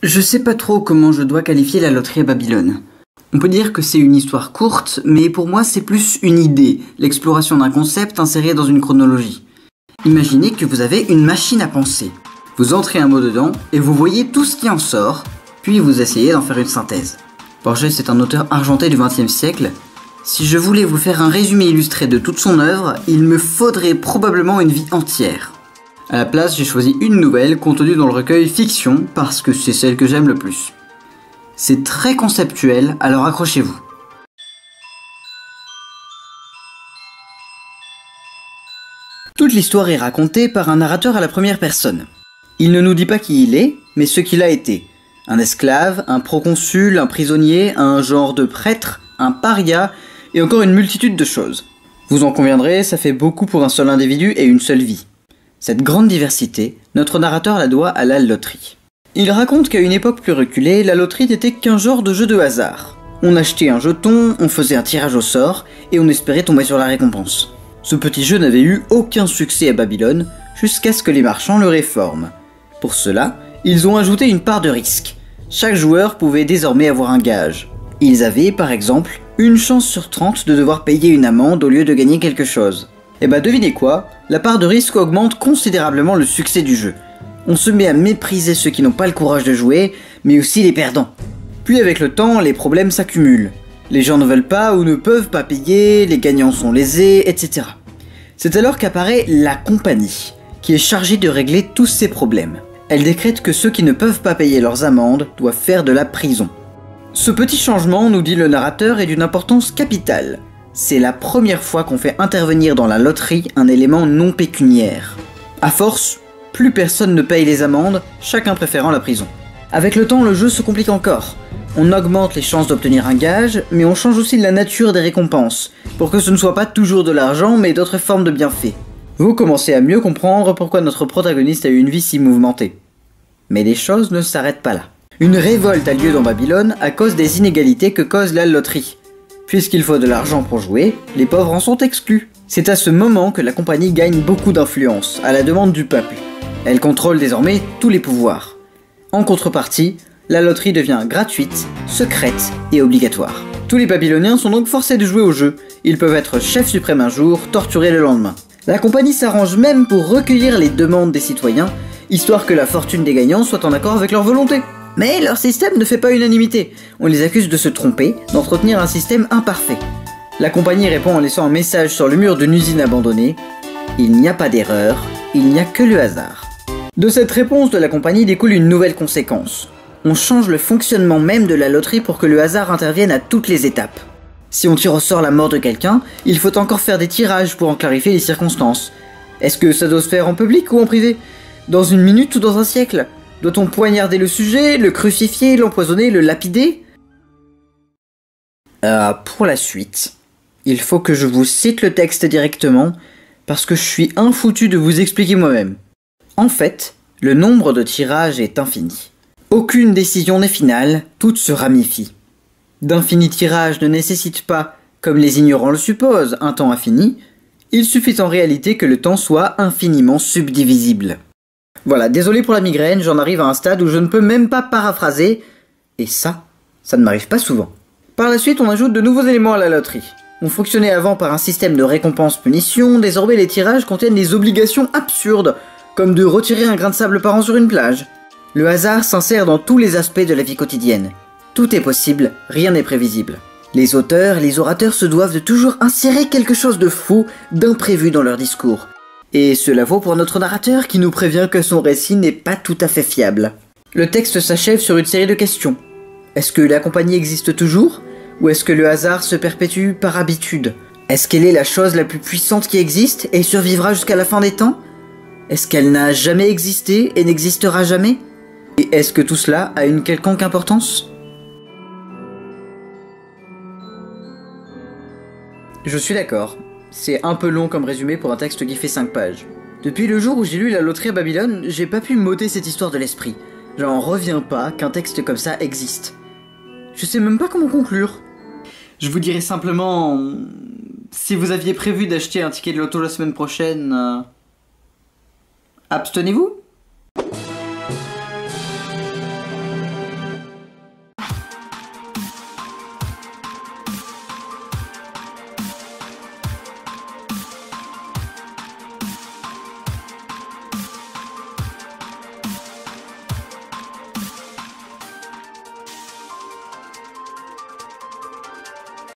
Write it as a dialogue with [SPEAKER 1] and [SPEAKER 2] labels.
[SPEAKER 1] Je sais pas trop comment je dois qualifier la loterie à Babylone. On peut dire que c'est une histoire courte, mais pour moi c'est plus une idée, l'exploration d'un concept inséré dans une chronologie. Imaginez que vous avez une machine à penser. Vous entrez un mot dedans et vous voyez tout ce qui en sort, puis vous essayez d'en faire une synthèse. Borges est un auteur argenté du XXe siècle. Si je voulais vous faire un résumé illustré de toute son œuvre, il me faudrait probablement une vie entière. À la place, j'ai choisi une nouvelle contenue dans le recueil Fiction parce que c'est celle que j'aime le plus. C'est très conceptuel, alors accrochez-vous. Toute l'histoire est racontée par un narrateur à la première personne. Il ne nous dit pas qui il est, mais ce qu'il a été. Un esclave, un proconsul, un prisonnier, un genre de prêtre, un paria, et encore une multitude de choses. Vous en conviendrez, ça fait beaucoup pour un seul individu et une seule vie. Cette grande diversité, notre narrateur la doit à la loterie. Il raconte qu'à une époque plus reculée, la loterie n'était qu'un genre de jeu de hasard. On achetait un jeton, on faisait un tirage au sort, et on espérait tomber sur la récompense. Ce petit jeu n'avait eu aucun succès à Babylone, jusqu'à ce que les marchands le réforment. Pour cela, ils ont ajouté une part de risque. Chaque joueur pouvait désormais avoir un gage. Ils avaient, par exemple, une chance sur 30 de devoir payer une amende au lieu de gagner quelque chose. Et bah devinez quoi, la part de risque augmente considérablement le succès du jeu. On se met à mépriser ceux qui n'ont pas le courage de jouer, mais aussi les perdants. Puis avec le temps, les problèmes s'accumulent. Les gens ne veulent pas ou ne peuvent pas payer, les gagnants sont lésés, etc. C'est alors qu'apparaît la compagnie, qui est chargée de régler tous ces problèmes. Elle décrète que ceux qui ne peuvent pas payer leurs amendes doivent faire de la prison. Ce petit changement, nous dit le narrateur, est d'une importance capitale. C'est la première fois qu'on fait intervenir dans la loterie un élément non pécuniaire. À force, plus personne ne paye les amendes, chacun préférant la prison. Avec le temps, le jeu se complique encore. On augmente les chances d'obtenir un gage, mais on change aussi la nature des récompenses, pour que ce ne soit pas toujours de l'argent, mais d'autres formes de bienfaits. Vous commencez à mieux comprendre pourquoi notre protagoniste a eu une vie si mouvementée. Mais les choses ne s'arrêtent pas là. Une révolte a lieu dans Babylone à cause des inégalités que cause la loterie. Puisqu'il faut de l'argent pour jouer, les pauvres en sont exclus. C'est à ce moment que la compagnie gagne beaucoup d'influence, à la demande du peuple. Elle contrôle désormais tous les pouvoirs. En contrepartie, la loterie devient gratuite, secrète et obligatoire. Tous les Babyloniens sont donc forcés de jouer au jeu. Ils peuvent être chefs suprêmes un jour, torturés le lendemain. La compagnie s'arrange même pour recueillir les demandes des citoyens, histoire que la fortune des gagnants soit en accord avec leur volonté. Mais leur système ne fait pas unanimité. On les accuse de se tromper, d'entretenir un système imparfait. La compagnie répond en laissant un message sur le mur d'une usine abandonnée. Il n'y a pas d'erreur, il n'y a que le hasard. De cette réponse de la compagnie découle une nouvelle conséquence. On change le fonctionnement même de la loterie pour que le hasard intervienne à toutes les étapes. Si on tire au sort la mort de quelqu'un, il faut encore faire des tirages pour en clarifier les circonstances. Est-ce que ça doit se faire en public ou en privé? Dans une minute ou dans un siècle? Doit-on poignarder le sujet, le crucifier, l'empoisonner, le lapider? Pour la suite, il faut que je vous cite le texte directement, parce que je suis infoutu de vous expliquer moi-même. En fait, le nombre de tirages est infini. Aucune décision n'est finale, toutes se ramifient. D'infinis tirages ne nécessitent pas, comme les ignorants le supposent, un temps infini. Il suffit en réalité que le temps soit infiniment subdivisible. Voilà, désolé pour la migraine, j'en arrive à un stade où je ne peux même pas paraphraser, et ça ne m'arrive pas souvent. Par la suite, on ajoute de nouveaux éléments à la loterie. On fonctionnait avant par un système de récompense-punition, désormais les tirages contiennent des obligations absurdes, comme de retirer un grain de sable par an sur une plage. Le hasard s'insère dans tous les aspects de la vie quotidienne. Tout est possible, rien n'est prévisible. Les auteurs et les orateurs se doivent de toujours insérer quelque chose de fou, d'imprévu dans leur discours. Et cela vaut pour notre narrateur qui nous prévient que son récit n'est pas tout à fait fiable. Le texte s'achève sur une série de questions. Est-ce que la compagnie existe toujours? Ou est-ce que le hasard se perpétue par habitude? Est-ce qu'elle est la chose la plus puissante qui existe et survivra jusqu'à la fin des temps? Est-ce qu'elle n'a jamais existé et n'existera jamais? Et est-ce que tout cela a une quelconque importance? Je suis d'accord. C'est un peu long comme résumé pour un texte qui fait 5 pages. Depuis le jour où j'ai lu La loterie à Babylone, j'ai pas pu m'ôter cette histoire de l'esprit. J'en reviens pas qu'un texte comme ça existe. Je sais même pas comment conclure. Je vous dirais simplement... Si vous aviez prévu d'acheter un ticket de loto la semaine prochaine... abstenez-vous ?